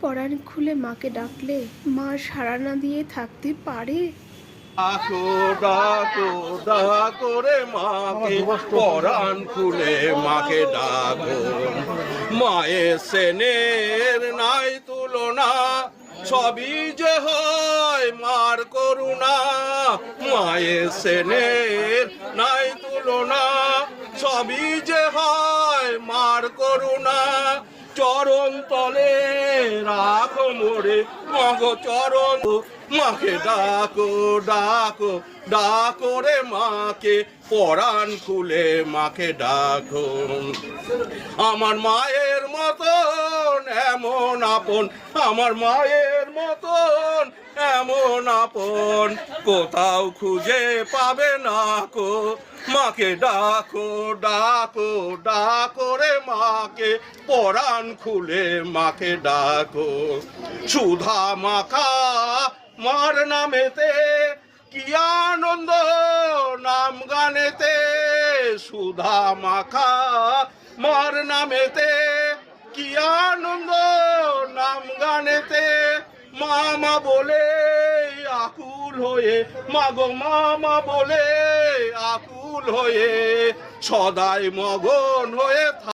পরাণ খুলে মাকে ডাকলে মা সাড়া না দিয়ে থাকতে পারে? ডাকো ডাকো ডাকো রে মাকে, পরাণ খুলে মাকে ডাকো। মায়ের সেনের নাই তুলনা, সবই যে হয় মার করুণা। মায়ের সেনের নাই তুলনা, সবই যে হয় মার করুণা। চরণ তলে রাখো মোরে মগ চরণ, মাকে ডাকো ডাকো ডাকো রে মাকে, পরাণ খুলে মাকে ডাকো। আমার মায়ের মতন এমন আপন, আমার মায়ের মতন এমন আপন কোথাও খুঁজে পাবে না কো। মাকে ডাকো ডাকো ডাকো রে মাকে, পরাণ খুলে মাকে ডাকো। সুধা মাখা মার নামেতে কি আনন্দ নাম গানেতে, সুধা মাখা মার নামেতে কি আনন্দ নাম গানেতে। মামা বলে আকুল হয়ে, মাগো মামা বলে আকুল হয়ে, সদাই মগন হয়ে